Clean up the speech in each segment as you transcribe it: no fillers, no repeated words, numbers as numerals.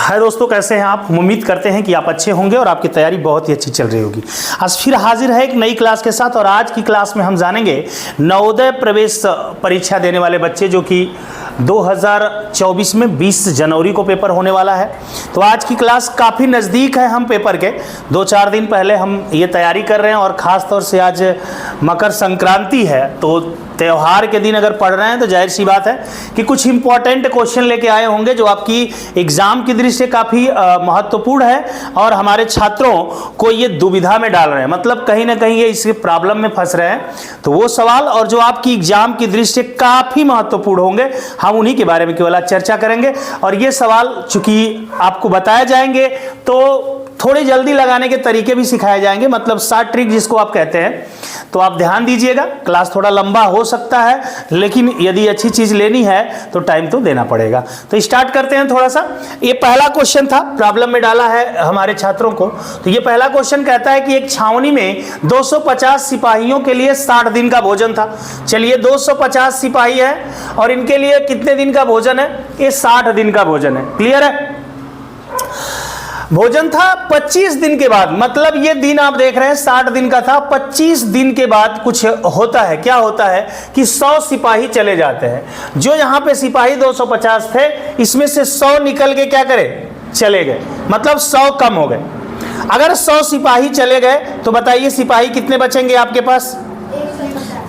हाय दोस्तों, कैसे हैं आप। उम्मीद करते हैं कि आप अच्छे होंगे और आपकी तैयारी बहुत ही अच्छी चल रही होगी। आज फिर हाजिर है एक नई क्लास के साथ और आज की क्लास में हम जानेंगे नवोदय प्रवेश परीक्षा देने वाले बच्चे जो कि 2024 में 20 जनवरी को पेपर होने वाला है। तो आज की क्लास काफ़ी नज़दीक है हम पेपर के, 2-4 दिन पहले हम ये तैयारी कर रहे हैं और ख़ास तौर से आज मकर संक्रांति है तो त्यौहार के दिन अगर पढ़ रहे हैं तो जाहिर सी बात है कि कुछ इंपॉर्टेंट क्वेश्चन लेके आए होंगे जो आपकी एग्जाम की दृष्टि से काफ़ी महत्वपूर्ण है और हमारे छात्रों को ये दुविधा में डाल रहे हैं, मतलब कहीं ना कहीं ये इसके प्रॉब्लम में फंस रहे हैं। तो वो सवाल और जो आपकी एग्जाम की दृष्टि से काफ़ी महत्वपूर्ण होंगे, हम उन्हीं के बारे में केवल आज चर्चा करेंगे। और ये सवाल चूंकि आपको बताए जाएंगे तो थोड़ी जल्दी लगाने के तरीके भी सिखाए जाएंगे, मतलब शॉर्ट ट्रिक जिसको आप कहते हैं। तो आप ध्यान दीजिएगा, क्लास थोड़ा लंबा हो सकता है लेकिन यदि अच्छी चीज लेनी है तो टाइम तो देना पड़ेगा। तो स्टार्ट करते हैं थोड़ा सा। ये पहला क्वेश्चन था, प्रॉब्लम में डाला है हमारे छात्रों को। तो ये पहला क्वेश्चन कहता है कि एक छावनी में 250 सिपाहियों के लिए 60 दिन का भोजन था। चलिए 250 सिपाही है और इनके लिए कितने दिन का भोजन है? ये 60 दिन का भोजन है। क्लियर है? भोजन था 25 दिन के बाद, मतलब ये दिन आप देख रहे हैं 60 दिन का था, 25 दिन के बाद कुछ होता है। क्या होता है कि 100 सिपाही चले जाते हैं। जो यहाँ पे सिपाही 250 थे इसमें से 100 निकल के क्या करे? चले गए, मतलब 100 कम हो गए। अगर 100 सिपाही चले गए तो बताइए सिपाही कितने बचेंगे आपके पास?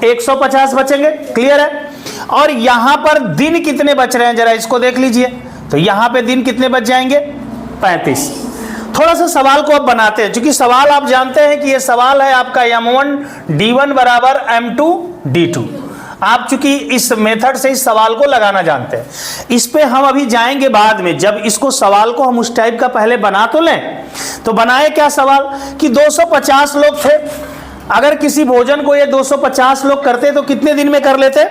150 बचेंगे। क्लियर है? और यहाँ पर दिन कितने बच रहे हैं जरा इसको देख लीजिए। तो यहाँ पे दिन कितने बच जाएंगे? 35। थोड़ा सा सवाल को अब बनाते हैं, क्योंकि सवाल आप जानते हैं कि ये सवाल है आपका M1 D1 बराबर M2 D2। आप चूंकि इस मेथड से इस सवाल को लगाना जानते हैं, इस पे हम अभी जाएंगे बाद में। जब इसको सवाल को हम उस टाइप का पहले बना तो लें। तो बनाए क्या सवाल कि 250 लोग थे, अगर किसी भोजन को ये 250 लोग करते तो कितने दिन में कर लेते?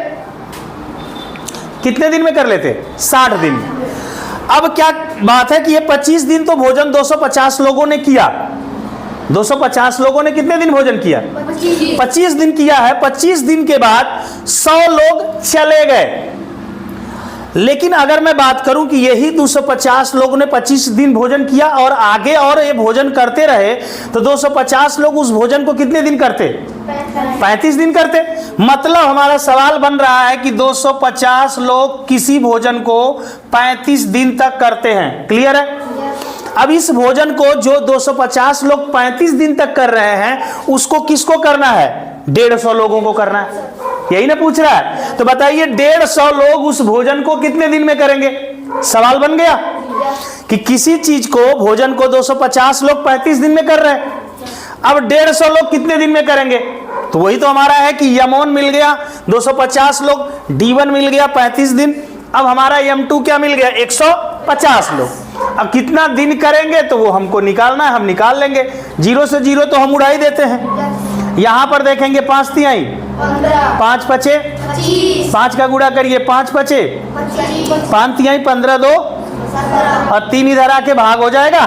कितने दिन में कर लेते? 60 दिन। अब क्या बात है कि ये 25 दिन तो भोजन 250 लोगों ने किया। 250 लोगों ने कितने दिन भोजन किया? 25 दिन किया है। 25 दिन के बाद 100 लोग चले गए। लेकिन अगर मैं बात करूं कि यही 250 लोगों ने 25 दिन भोजन किया और आगे और ये भोजन करते रहे तो 250 लोग उस भोजन को कितने दिन करते? 35 दिन करते। मतलब हमारा सवाल बन रहा है कि 250 लोग किसी भोजन को 35 दिन तक करते हैं। क्लियर है? अब इस भोजन को जो 250 लोग 35 दिन तक कर रहे हैं उसको किसको करना है? 150 लोगों को करना है। यही ना पूछ रहा है? तो बताइए 150 लोग उस भोजन को कितने दिन में करेंगे? सवाल बन गया कि किसी चीज को, भोजन को 250 लोग 35 दिन में कर रहे हैं, अब 150 लोग कितने दिन में करेंगे? तो वही तो हमारा है कि M1 मिल गया 250 लोग, D1 मिल गया 35 दिन, अब हमारा M2 क्या मिल गया? 150 लोग। अब कितना दिन करेंगे तो वो हमको निकालना है, हम निकाल लेंगे। 0 से 0 तो हम उड़ा ही देते हैं। यहां पर देखेंगे 5 तिहाई 5 पचे 5 का गुणा करिए 5 पचे 5 तिहाई 15 2 और 3 इधर आके भाग हो जाएगा।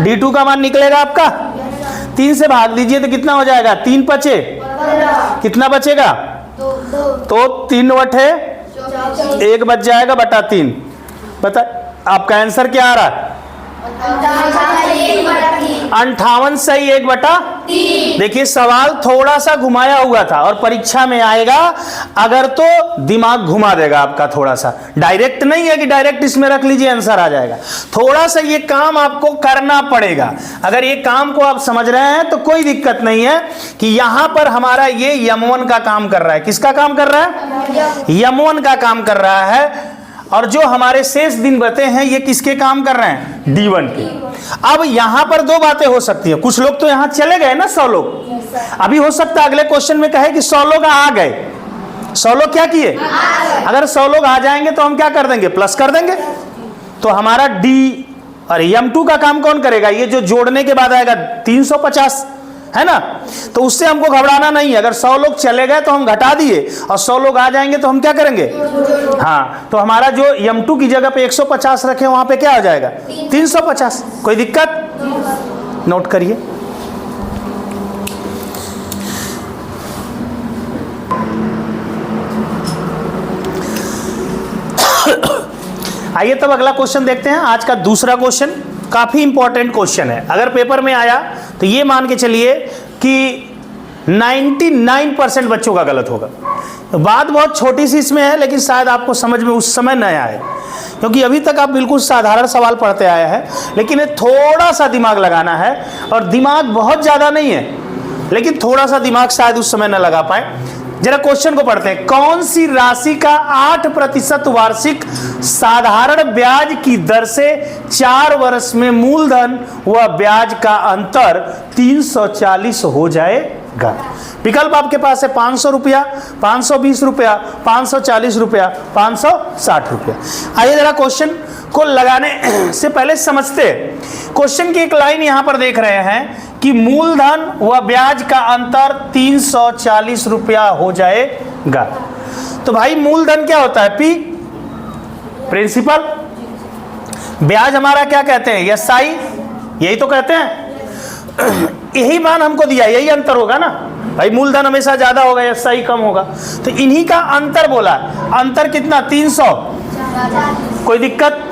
D2 का मान निकलेगा आपका, 3 से भाग दीजिए तो कितना हो जाएगा? 3 पचे कितना बचेगा? तो 3 बटे 1 बच जाएगा बटा 3। बता आपका आंसर क्या आ रहा है? 58 सही 1/3। देखिए सवाल थोड़ा सा घुमाया हुआ था और परीक्षा में आएगा अगर तो दिमाग घुमा देगा आपका थोड़ा सा। डायरेक्ट नहीं है कि डायरेक्ट इसमें रख लीजिए आंसर आ जाएगा। थोड़ा सा ये काम आपको करना पड़ेगा। अगर ये काम को आप समझ रहे हैं तो कोई दिक्कत नहीं है कि यहां पर हमारा ये M1 का काम कर रहा है। किसका काम कर रहा है? M1 का काम कर रहा है। और जो हमारे शेष दिन बचे हैं ये किसके काम कर रहे हैं? D1 के। अब यहां पर 2 बातें हो सकती हैं। कुछ लोग तो यहां चले गए ना, 100 लोग। अभी हो सकता है अगले क्वेश्चन में कहे कि 100 लोग आ गए। 100 लोग क्या किए? अगर 100 लोग आ जाएंगे तो हम क्या कर देंगे? प्लस कर देंगे। तो हमारा D और M2 का काम कौन करेगा? ये जो जोड़ने के बाद आएगा 350 है ना। तो उससे हमको घबराना नहीं है। अगर 100 लोग चले गए तो हम घटा दिए और 100 लोग आ जाएंगे तो हम क्या करेंगे? हाँ, तो हमारा जो M2 की जगह पे 150 रखे वहां पे क्या हो जाएगा? 350। कोई दिक्कत? नोट करिए। आइए तब अगला क्वेश्चन देखते हैं। आज का दूसरा क्वेश्चन काफी इंपॉर्टेंट क्वेश्चन है। अगर पेपर में आया तो ये मान के चलिए कि 99% बच्चों का गलत होगा। तो बात बहुत छोटी सी इसमें है, लेकिन शायद आपको समझ में उस समय न आए, क्योंकि अभी तक आप बिल्कुल साधारण सवाल पढ़ते आए हैं, लेकिन थोड़ा सा दिमाग लगाना है, और दिमाग बहुत ज़्यादा नहीं है, लेकिन थोड़ा सा दिमाग शायद उस समय न लगा पाए। जरा क्वेश्चन को पढ़ते हैं। कौन सी राशि का 8% वार्षिक साधारण ब्याज की दर से 4 वर्ष में मूलधन व ब्याज का अंतर 340 हो जाएगा? विकल्प आपके पास है 500 रुपया, 520 रुपया, 540 रुपया, 560 रुपया। आइए जरा क्वेश्चन को लगाने से पहले समझते हैं। क्वेश्चन की एक लाइन यहां पर देख रहे हैं कि मूलधन व ब्याज का अंतर 340 रुपया हो जाएगा। तो भाई मूलधन क्या होता है? P, principal. ब्याज हमारा क्या कहते हैं? एसआई, यही तो कहते हैं। यही मान हमको दिया, यही अंतर होगा ना भाई। मूलधन हमेशा ज्यादा होगा, एसआई कम होगा, तो इन्हीं का अंतर बोला। अंतर कितना? 300। कोई दिक्कत?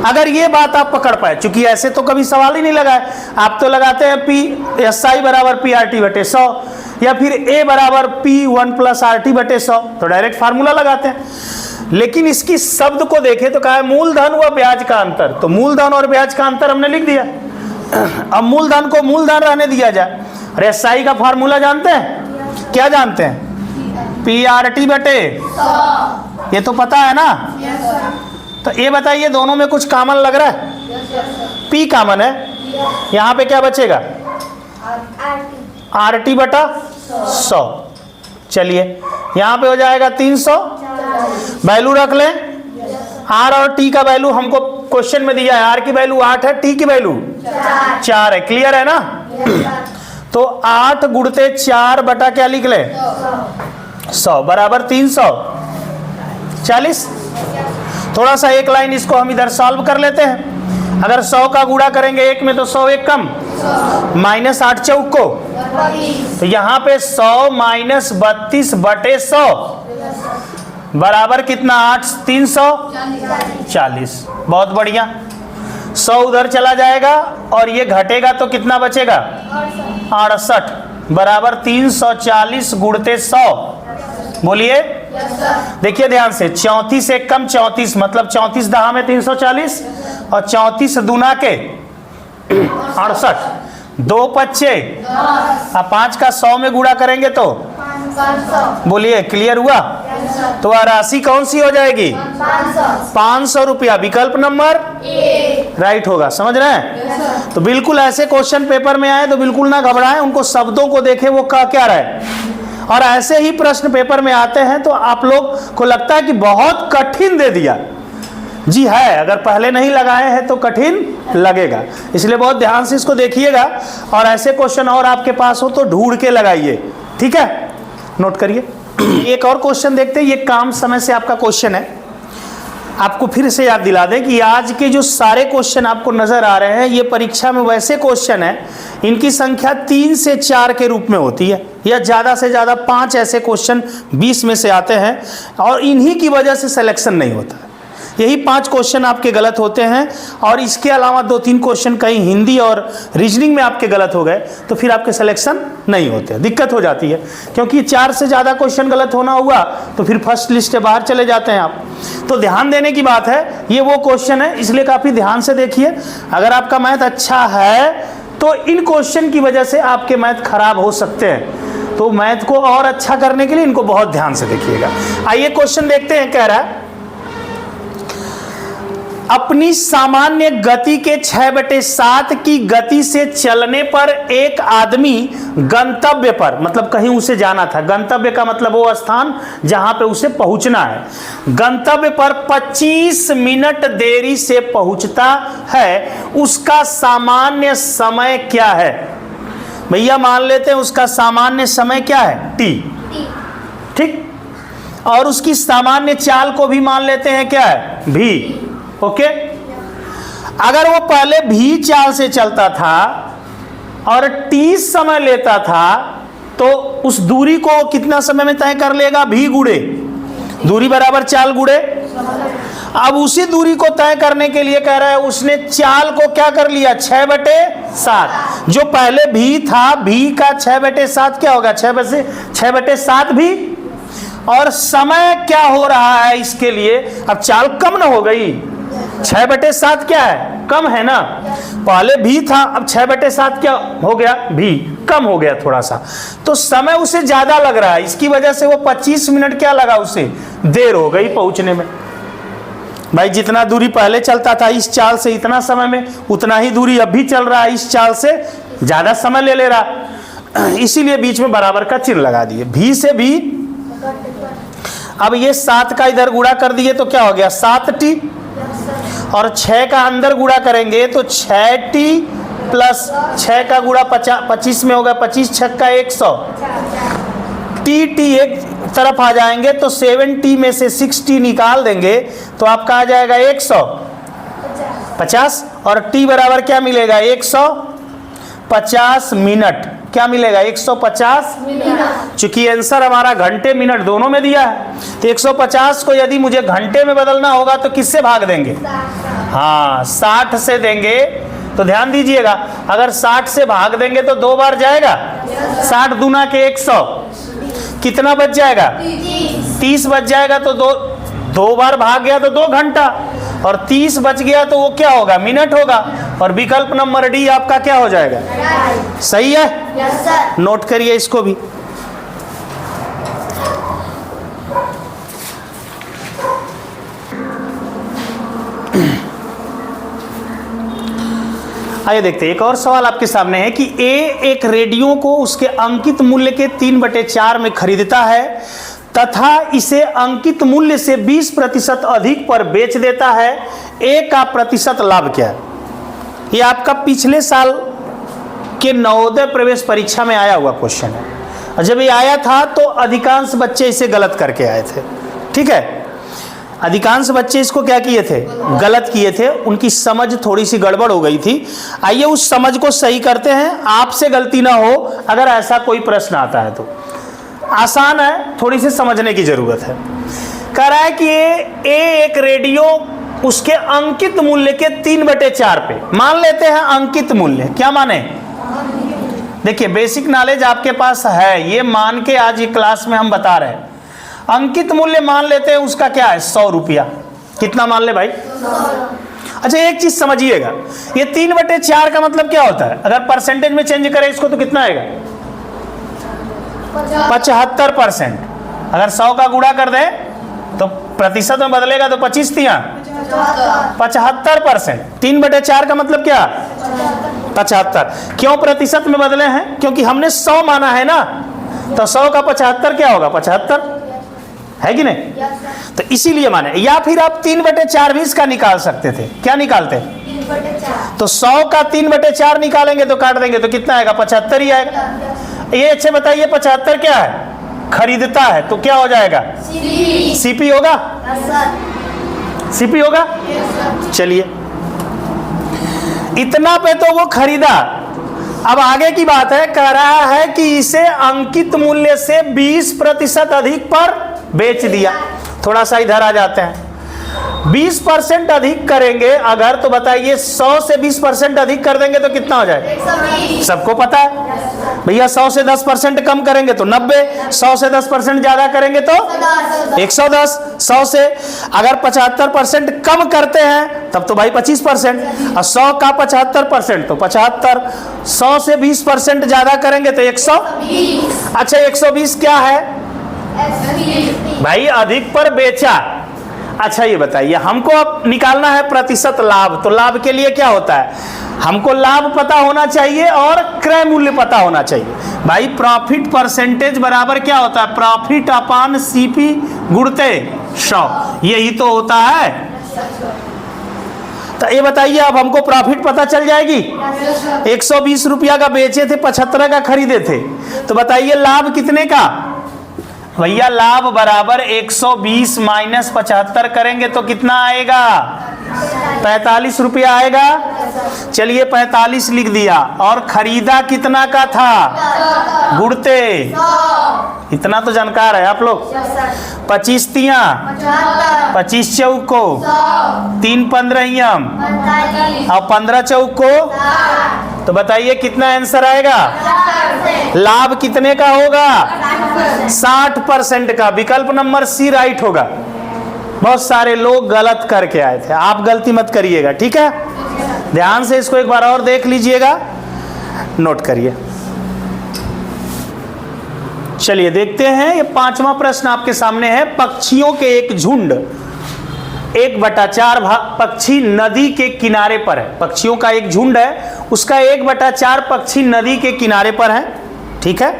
अगर ये बात आप पकड़ पाए, चूंकि ऐसे तो कभी सवाल ही नहीं लगाए, आप तो लगाते हैं पी एसआई बराबर पी आर टी बटे 100, या फिर ए बराबर पी 1 प्लस आर टी बटे 100, तो डायरेक्ट फार्मूला लगाते हैं। लेकिन इसकी शब्द को देखें तो कहा है मूलधन व ब्याज का अंतर, तो मूलधन और ब्याज का अंतर हमने लिख दिया। अब मूलधन को मूलधन रहने दिया जाए। और एसआई का फार्मूला जानते हैं? क्या जानते हैं? पी आर टी बटे 100, ये तो पता है ना। तो ये बताइए, दोनों में कुछ कॉमन लग रहा है? पी कॉमन है, यहाँ पे क्या बचेगा? आर टी बटा 100। चलिए यहाँ पे हो जाएगा 300, वैल्यू रख लें। आर और टी का वैल्यू हमको क्वेश्चन में दिया है, आर की वैल्यू 8 है, टी की वैल्यू 4 है। क्लियर है ना? तो 8 गुणते 4 बटा क्या लिख ले? 100 बराबर 340। थोड़ा सा एक लाइन इसको हम इधर सॉल्व कर लेते हैं। अगर 100 का गुणा करेंगे 1 में तो 100 एक कम, माइनस 8 चौक को, तो यहाँ पे 100 माइनस 32 बटे 100 बराबर कितना? 8 340। बहुत बढ़िया। 100 उधर चला जाएगा और ये घटेगा तो कितना बचेगा? 68 बराबर 340 गुणते 100। बोलिए। देखिए ध्यान से, 34 एक कम 34, मतलब 34 दहा में 340 और 34 दूना के 68, 2 पच्चे, अब 5 का 100 में गुणा करेंगे तो बोलिए क्लियर हुआ? तो राशि कौन सी हो जाएगी? 500 रुपया। विकल्प नंबर राइट होगा। समझ रहे हैं? तो बिल्कुल ऐसे क्वेश्चन पेपर में आए तो बिल्कुल ना घबराएं, उनको शब्दों को देखें वो क्या रहे। और ऐसे ही प्रश्न पेपर में आते हैं तो आप लोग को लगता है कि बहुत कठिन दे दिया। जी है, अगर पहले नहीं लगाए हैं तो कठिन लगेगा, इसलिए बहुत ध्यान से इसको देखिएगा। और ऐसे क्वेश्चन और आपके पास हो तो ढूंढ के लगाइए, ठीक है? नोट करिए। एक और क्वेश्चन देखते हैं। ये काम समय से आपका क्वेश्चन है। आपको फिर से याद दिला दें कि आज के जो सारे क्वेश्चन आपको नजर आ रहे हैं, ये परीक्षा में वैसे क्वेश्चन हैं, इनकी संख्या 3 से 4 के रूप में होती है, या ज़्यादा से ज़्यादा 5 ऐसे क्वेश्चन 20 में से आते हैं, और इन्हीं की वजह से सिलेक्शन नहीं होता है। यही 5 क्वेश्चन आपके गलत होते हैं, और इसके अलावा 2-3 क्वेश्चन कहीं हिंदी और रीजनिंग में आपके गलत हो गए तो फिर आपके सिलेक्शन नहीं होते, दिक्कत हो जाती है। क्योंकि 4 से ज़्यादा क्वेश्चन गलत होना हुआ तो फिर फर्स्ट लिस्ट से बाहर चले जाते हैं आप। तो ध्यान देने की बात है, ये वो क्वेश्चन है, इसलिए काफ़ी ध्यान से देखिए। अगर आपका मैथ अच्छा है तो इन क्वेश्चन की वजह से आपके मैथ खराब हो सकते हैं, तो मैथ को और अच्छा करने के लिए इनको बहुत ध्यान से देखिएगा। आइए क्वेश्चन देखते हैं। कह रहा है, अपनी सामान्य गति के 6/7 की गति से चलने पर एक आदमी गंतव्य पर, मतलब कहीं उसे जाना था, गंतव्य का मतलब वो स्थान जहां पे उसे पहुंचना है, गंतव्य पर 25 मिनट देरी से पहुंचता है, उसका सामान्य समय क्या है? भैया मान लेते हैं उसका सामान्य समय क्या है? टी, ठीक। और उसकी सामान्य चाल को भी मान लेते हैं क्या है? भी। ओके। अगर वो पहले भी चाल से चलता था और टी समय लेता था तो उस दूरी को कितना समय में तय कर लेगा? भी गुड़े दूरी बराबर चाल गुड़े। अब उसी दूरी को तय करने के लिए कह रहा है उसने चाल को क्या कर लिया, 6/7। जो पहले भी था, भी का 6/7 क्या होगा, 6/7 भी। और समय क्या हो रहा है इसके लिए, अब चाल कम ना हो गई, 6/7 क्या है, कम है ना। पहले भी था, अब 6/7 क्या हो गया, भी कम हो गया थोड़ा सा, तो समय उसे ज्यादा लग रहा है। इसकी वजह से वो 25 मिनट क्या लगा उसे, देर हो गई पहुंचने में। भाई जितना दूरी पहले चलता था इस चाल से इतना समय में, उतना ही दूरी अब भी चल रहा है इस चाल से, ज्यादा समय ले रहा, इसीलिए बीच में बराबर का चिन्ह लगा दिए, भी से भी। अब ये 7 का इधर गुणा कर दिए तो क्या हो गया, 7t, और 6 का अंदर गुणा करेंगे तो 6t प्लस 6 का गुणा 25 में होगा, 25 छक्का 100, t एक तरफ आ जाएंगे तो 7t में से 6t निकाल देंगे तो आपका आ जाएगा 150, और t बराबर क्या मिलेगा, 150 मिनट। क्या मिलेगा, 150 मिनट। चूंकि आंसर हमारा घंटे मिनट दोनों में दिया है, तो 150 को यदि मुझे घंटे में बदलना होगा तो किससे भाग देंगे, हाँ 60 से देंगे। तो ध्यान दीजिएगा, अगर 60 से भाग देंगे तो 2 बार जाएगा, 60 दूना के 100, कितना बच जाएगा, 30 बच जाएगा। तो दो बार भाग गया तो 2 घंटा, और 30 बच गया तो वो क्या होगा, मिनट होगा। और विकल्प नंबर डी आपका क्या हो जाएगा, सही है। Yes sir. नोट करिए इसको भी। आइए देखते हैं, एक और सवाल आपके सामने है कि ए एक रेडियो को उसके अंकित मूल्य के 3/4 में खरीदता है तथा इसे अंकित मूल्य से 20% अधिक पर बेच देता है। ए का प्रतिशत लाभ क्या है। ये आपका पिछले साल के नवोदय प्रवेश परीक्षा में आया हुआ क्वेश्चन है, और जब ये आया था तो अधिकांश बच्चे इसे गलत करके आए थे। ठीक है, अधिकांश बच्चे इसको क्या किए थे, गलत किए थे, उनकी समझ थोड़ी सी गड़बड़ हो गई थी। आइए उस समझ को सही करते हैं, आपसे गलती ना हो अगर ऐसा कोई प्रश्न आता है तो। आसान है, थोड़ी सी समझने की जरूरत है। कह रहा है कि ए एक रेडियो उसके अंकित मूल्य के 3/4 पे, मान लेते हैं अंकित मूल्य, क्या माने, देखिए बेसिक नॉलेज आपके पास है, ये मान के आज ये क्लास में हम बता रहे हैं। अंकित मूल्य मान लेते हैं उसका क्या है, 100 रुपया। कितना मान ले भाई, 100। अच्छा एक चीज समझिएगा, ये 3/4 का मतलब क्या होता है, अगर परसेंटेज में चेंज करें इसको तो कितना आएगा, 75%। अगर 100 का गुणा कर दें तो प्रतिशत में बदलेगा तो 25 तिया 75%। 3/4 का मतलब क्या, 75। क्यों प्रतिशत में बदले हैं, क्योंकि हमने 100 माना है ना, तो 100 का 75 क्या होगा, 75 है कि नहीं, तो इसीलिए माने। या फिर आप 3/4 भी इसका निकाल सकते थे, क्या निकालते, तो 100 का 3/4 निकालेंगे तो काट देंगे तो कितना आएगा, 75 ही आएगा। ये अच्छे बताइए 75 क्या है, खरीदता है, तो क्या हो जाएगा, सीपी होगा, सीपी होगा। चलिए इतना पे तो वो खरीदा। अब आगे की बात है, कह रहा है कि इसे अंकित मूल्य से 20% अधिक पर बेच दिया। थोड़ा सा इधर आ जाते हैं, 20% अधिक करेंगे अगर, तो बताइए 100 से 20% अधिक कर देंगे तो कितना हो जाएगा, 120। सबको पता है भैया। 100 से 10% कम करेंगे तो 90, 100 से 10% ज्यादा करेंगे तो 110। 100 से अगर 75% कम करते हैं तब तो भाई 25%, और 100 का 75% तो 75। 100 से 20% ज्यादा करेंगे तो 120। अच्छा 120 क्या है भाई, अधिक पर बेचा। अच्छा ये बताइए, हमको अब निकालना है प्रतिशत लाभ, तो लाभ के लिए क्या होता है, हमको लाभ पता होना चाहिए और क्रय मूल्य पता होना चाहिए। भाई प्रॉफिट परसेंटेज बराबर क्या होता है, प्रॉफिट अपॉन सीपी गुणते 100, यही तो होता है। तो ये बताइए अब हमको प्रॉफिट पता चल जाएगी। 120 रुपया का बेचे थे, 75 का खरीदे थे, तो बताइए लाभ कितने का, भैया लाभ बराबर 120 माइनस 75 करेंगे तो कितना आएगा, 45 रुपया आएगा। चलिए 45 लिख दिया, और खरीदा कितना का था, गुणते, इतना तो जानकार है आप लोग। 25 तिया 25 चौको 3 15 और 15 चौको, तो बताइए कितना आंसर आएगा? लाभ कितने का होगा? 60% का। विकल्प नंबर सी राइट होगा। बहुत सारे लोग गलत करके आए थे, आप गलती मत करिएगा, ठीक है? ध्यान से इसको एक बार और देख लीजिएगा, नोट करिए। चलिए देखते हैं, ये 5वां प्रश्न आपके सामने है। पक्षियों के एक झुंड 1/4 पक्षी नदी के किनारे पर है। पक्षियों का एक झुंड है, उसका 1/4 पक्षी नदी के किनारे पर है, ठीक है?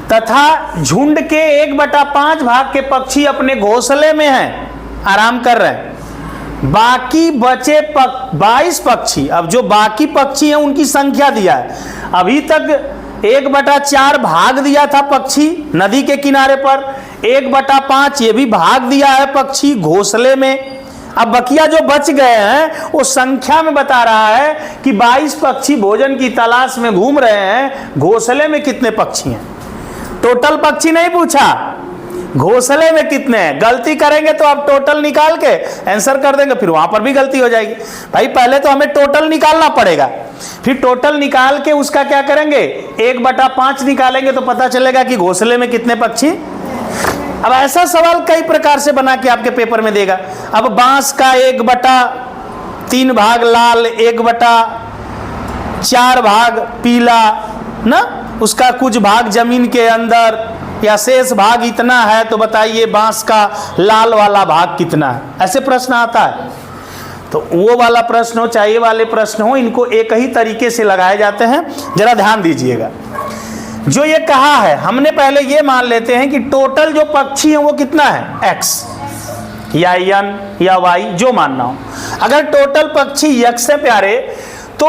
तथा झुंड के 1/5 भाग के पक्षी अपने घोंसले में हैं, आराम कर रहे हैं। बाकी बचे 22 पक्षी, अब जो बाकी पक्षी हैं उनकी संख्या दिया है। अभी तक 1/4 भाग दिया था पक्षी नदी के किनारे पर, 1/5 ये भी भाग दिया है पक्षी घोंसले में। अब बकिया जो बच गए हैं वो संख्या में बता रहा है कि 22 पक्षी भोजन की तलाश में घूम रहे हैं, घोंसले में कितने पक्षी हैं। टोटल पक्षी नहीं पूछा, घोंसले में कितने हैं। गलती करेंगे तो आप टोटल निकाल के आंसर कर देंगे, फिर वहां पर भी गलती हो जाएगी। भाई पहले तो हमें टोटल निकालना पड़ेगा, फिर टोटल निकाल के उसका क्या करेंगे, 1/5 निकालेंगे तो पता चलेगा कि घोंसले में कितने पक्षी। अब ऐसा सवाल कई प्रकार से बना के आपके पेपर में देगा। अब बांस का 1/3 भाग लाल, 1/4 भाग पीला ना, उसका कुछ भाग जमीन के अंदर, या शेष भाग इतना है, तो बताइए बांस का लाल वाला भाग कितना है। ऐसे प्रश्न आता है। तो वो वाला प्रश्न हो चाहे वाले प्रश्न हो, इनको एक ही तरीके से लगाए जाते हैं। जरा ध्यान दीजिएगा, जो ये कहा है हमने पहले ये मान लेते हैं कि टोटल जो पक्षी है वो कितना है, x या n या y, जो मानना हो। अगर टोटल पक्षी x से प्यारे तो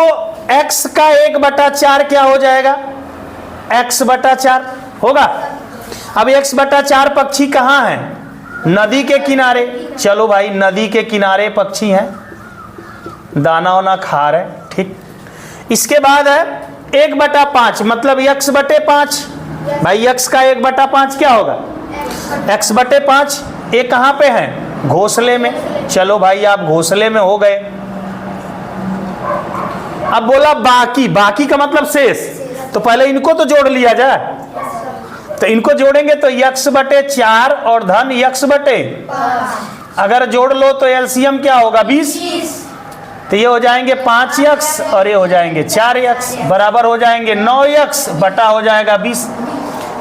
x का 1/4 क्या हो जाएगा, x/4 होगा। अब 1/4 पक्षी कहाँ है, नदी के किनारे। चलो भाई नदी के किनारे पक्षी हैं, दाना वाना खा रहे, ठीक। इसके बाद है 1/5 मतलब x/5। भाई x का 1/5 क्या होगा, x/5। ये कहाँ पे है, घोंसले में। चलो भाई आप घोंसले में हो गए। अब बोला बाकी, बाकी का मतलब शेष, तो पहले इनको तो जोड़ लिया जाए। तो इनको जोड़ेंगे तो x/4 और धन x/, अगर जोड़ लो तो एलसीएम क्या होगा 20। तो ये हो जाएंगे 5x और ये हो जाएंगे 4x, बराबर हो जाएंगे 9x बटा हो जाएगा 20।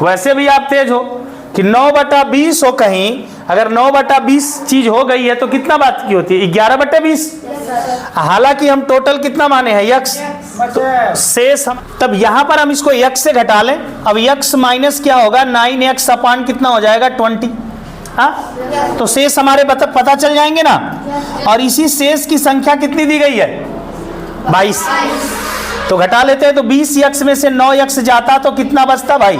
वैसे भी आप तेज हो कि 9/20 हो कहीं, अगर 9/20 चीज हो गई है तो कितना बात की होती है, 11/20। हालांकि हम टोटल कितना माने हैं, x, तो शेष हम, तब यहां पर हम इसको x से घटा लें। अब x माइनस क्या होगा, 9x अपान कितना हो जाएगा 20। हाँ, तो शेष हमारे पता चल जाएंगे ना। और इसी शेष की संख्या कितनी दी गई है, 22। तो घटा लेते हैं, तो 20x में से 9x जाता तो कितना बचता भाई,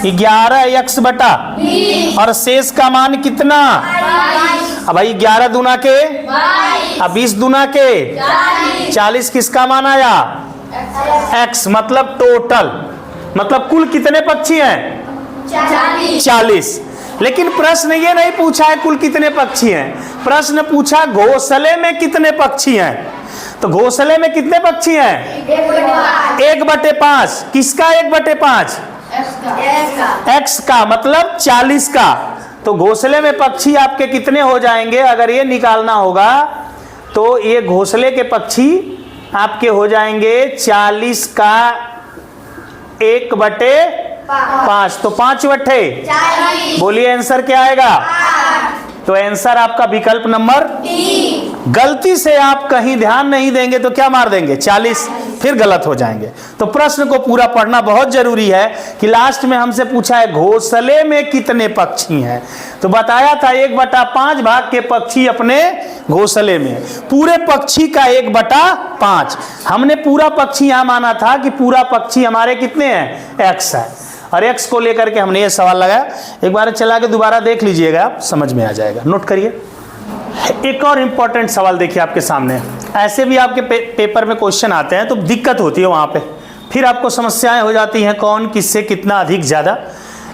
11x बटा, और शेष का मान कितना, अब भाई 11 दूना के, अब 20 दूना के 40, किसका मान आया, x, मतलब टोटल, मतलब कुल कितने पक्षी हैं, 40। लेकिन प्रश्न ये नहीं पूछा है कुल कितने पक्षी हैं, प्रश्न पूछा घोंसले में कितने पक्षी हैं। तो घोंसले में कितने पक्षी हैं, 1/5। किसका 1/5, x का, मतलब 40 का। तो घोंसले में पक्षी आपके कितने हो जाएंगे, अगर ये निकालना होगा तो ये घोंसले के पक्षी आपके हो जाएंगे 40 का 1/5, तो 5/, बोलिए आंसर क्या आएगा। तो आंसर आपका विकल्प नंबर डी। गलती से आप कहीं ध्यान नहीं देंगे तो क्या मार देंगे 40, फिर गलत हो जाएंगे। तो प्रश्न को पूरा पढ़ना बहुत जरूरी है कि लास्ट में हमसे पूछा है घोंसले में कितने पक्षी हैं, तो बताया था 1/5 भाग के पक्षी अपने घोंसले में, पूरे पक्षी का 1/5। हमने पूरा पक्षी यहां माना था कि पूरा पक्षी हमारे कितने हैं, x है, और x को लेकर के हमने ये सवाल लगाया। एक बार चला के दोबारा देख लीजिएगा, आप समझ में आ जाएगा। नोट करिए। एक और इंपॉर्टेंट सवाल देखिए आपके सामने। ऐसे भी आपके पेपर में क्वेश्चन आते हैं तो दिक्कत होती है वहां पे, फिर आपको समस्याएं हो जाती हैं कौन किससे कितना अधिक ज्यादा।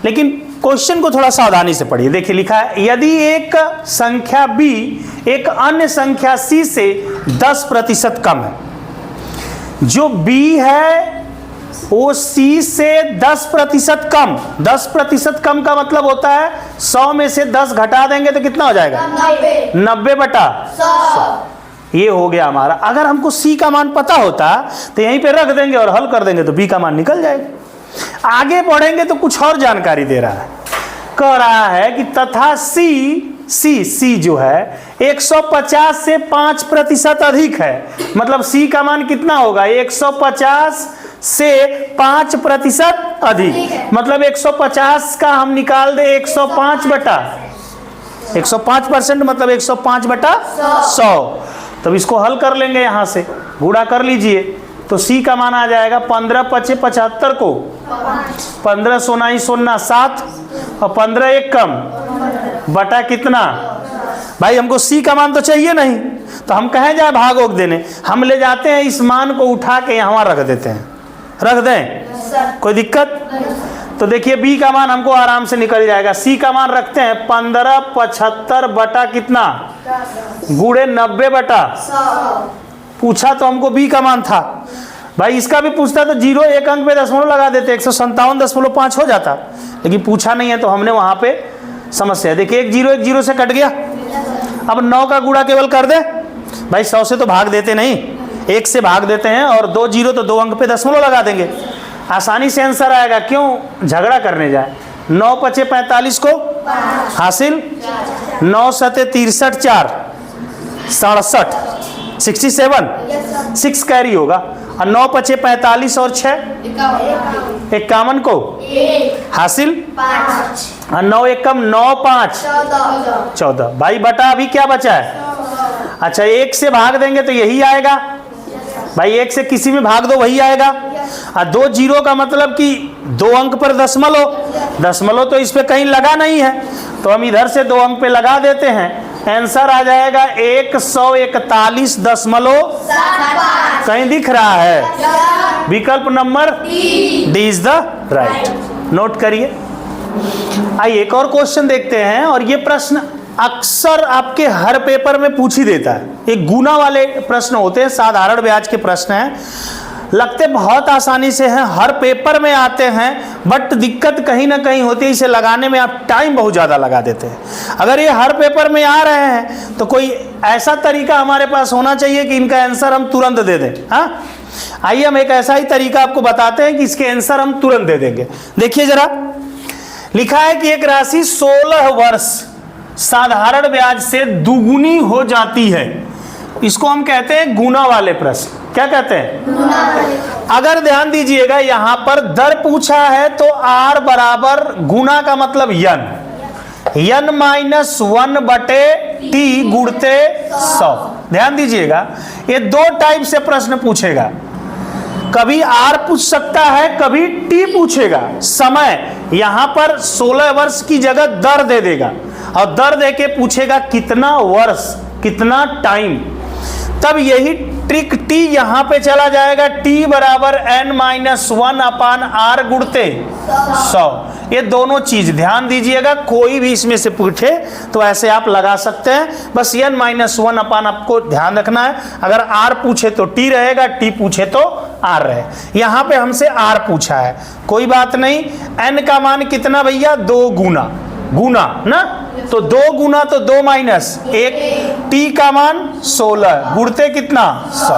लेकिन क्वेश्चन को थोड़ा सावधानी से पढ़िए। देखिए लिखा है, यदि एक संख्या b एक अन्य संख्या c से 10% कम है, जो b है वो c से 10% कम। 10% कम का मतलब होता है 100 में से 10 घटा देंगे तो कितना हो जाएगा? 90/100। ये हो गया हमारा। अगर हमको c का मान पता होता तो यहीं पे रख देंगे और हल कर देंगे तो b का मान निकल जाएगा। आगे बढ़ेंगे तो कुछ और जानकारी दे रहा है, कह रहा है कि तथा c जो है 150 से 5% अधिक है। मतलब c का मान कितना होगा? 150 से 5% अधिक। मतलब 150 का हम निकाल दे 105% मतलब 105/100। तब इसको हल कर लेंगे, यहां से गुणा कर लीजिए तो c का मान आ जाएगा 15×5 = 75 को 15 सोना ही सोना 7 और 15 एक कम बटा कितना? भाई हमको c का मान तो चाहिए नहीं, तो हम कहें जाए भागोग देने, हम ले जाते हैं इस मान को उठा के यहाँ रख देते हैं। रख दें, कोई दिक्कत? तो देखिए b का मान हमको आराम से निकल जाएगा। c का मान रखते हैं 15/75 बटा कितना? गुणे 90/100। पूछा तो हमको b का मान था। भाई इसका भी पूछता तो 0 एक अंक पे दशमलव लगा देते, 157.5 हो जाता, लेकिन पूछा नहीं है तो हमने वहां पे समस्या। देखिए एक 0 से कट गया। अब 9 का गुणा केवल कर दे। भाई 100 से तो भाग देते नहीं, 1 से भाग देते हैं और 2 0 तो 2 अंक पे दशमलव लगा देंगे, आसानी से आंसर आएगा। क्यों झगड़ा करने जाए? 9×5 = 45 को हासिल, 9 × 7 = 63 4 67 67 6 कैरी होगा, और 9×5 = 45 और 6 51 को हासिल, और 9 1 कम 9 5 14। भाई बटा अभी क्या बचा है? अच्छा 1 से भाग देंगे तो यही आएगा। भाई 1 से किसी में भाग दो वही आएगा। और 2 0 का मतलब कि 2 अंक पर दशमलव तो इस पे कहीं लगा नहीं है, तो हम इधर से 2 अंक पे लगा देते हैं। आंसर आ जाएगा 141.7 कहीं दिख रहा है? विकल्प number D is the right. Note करिए। आइए एक और क्वेश्चन देखते हैं, और ये प्रश्न अक्सर आपके हर पेपर में पूछ ही देता है। एक गुना वाले प्रश्न होते हैं, साधारण ब्याज के प्रश्न हैं, लगते बहुत आसानी से हैं, हर पेपर में आते हैं, बट दिक्कत कहीं ना कहीं होती है, इसे लगाने में आप टाइम बहुत ज़्यादा लगा देते हैं। अगर ये हर पेपर में आ रहे हैं तो कोई ऐसा तरीका हमारे पास होना चाहिए कि इनका आंसर हम तुरंत दे दें। हाँ, आइए हम एक ऐसा ही तरीका आपको बताते हैं कि इसके आंसर हम तुरंत दे देंगे। देखिए जरा, लिखा है कि एक राशि 16 वर्ष साधारण ब्याज से दुगुनी हो जाती है। इसको हम कहते हैं गुना वाले प्रश्न। क्या कहते हैं? अगर ध्यान दीजिएगा, यहां पर दर पूछा है तो r बराबर गुना का मतलब n -1/t गुणते 100। ध्यान दीजिएगा, ये 2 टाइप से प्रश्न पूछेगा। कभी r पूछ सकता है, कभी t पूछेगा। समय यहां पर 16 वर्ष की जगह दर दे देगा, और दर दे के पूछेगा कितना वर्ष, कितना टाइम। तब यही ट्रिक t यहां पे चला जाएगा, t बराबर n-1/r गुणते 100। ये दोनों चीज ध्यान दीजिएगा, कोई भी इसमें से पूछे तो ऐसे आप लगा सकते हैं। बस n-1 अपान आपको ध्यान रखना है। अगर r पूछे तो t रहेगा, t पूछे तो r रहे। यहां पे हमसे r पूछा है, कोई बात नहीं। n का मान कितना भैया? 2 गुना ना, तो 2 गुना तो 2 - 1, t का मान 16 गुणते कितना 100।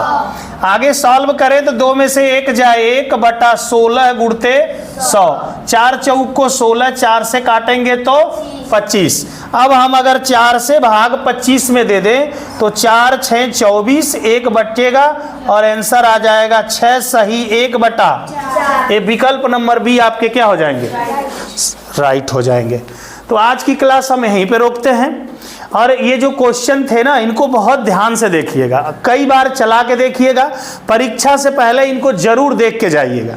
आगे सॉल्व करें तो 2 में से 1 जाए, 1/16 गुणते 100। 4 चौक को 16, 4 से काटेंगे तो 25। अब हम अगर 4 से भाग 25 में दे दें तो 4 6 24, 1 बचेगा और आंसर आ जाएगा 6 सही 1/। ये विकल्प नंबर बी आपके क्या हो जाएंगे? राइट हो जाएंगे। तो आज की क्लास हम यहीं पे रोकते हैं, और ये जो क्वेश्चन थे ना, इनको बहुत ध्यान से देखिएगा, कई बार चला के देखिएगा, परीक्षा से पहले इनको जरूर देख के जाइएगा।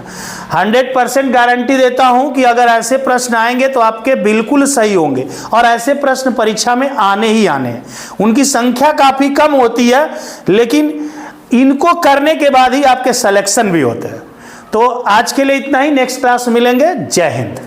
100% गारंटी देता हूं कि अगर ऐसे प्रश्न आएंगे तो आपके बिल्कुल सही होंगे, और ऐसे प्रश्न परीक्षा में आने ही आने हैं। उनकी संख्या काफी कम होती है, लेकिन इनको करने के बाद ही आपके सिलेक्शन भी होते हैं। तो आज के लिए इतना ही, नेक्स्ट क्लास मिलेंगे। जय हिंद।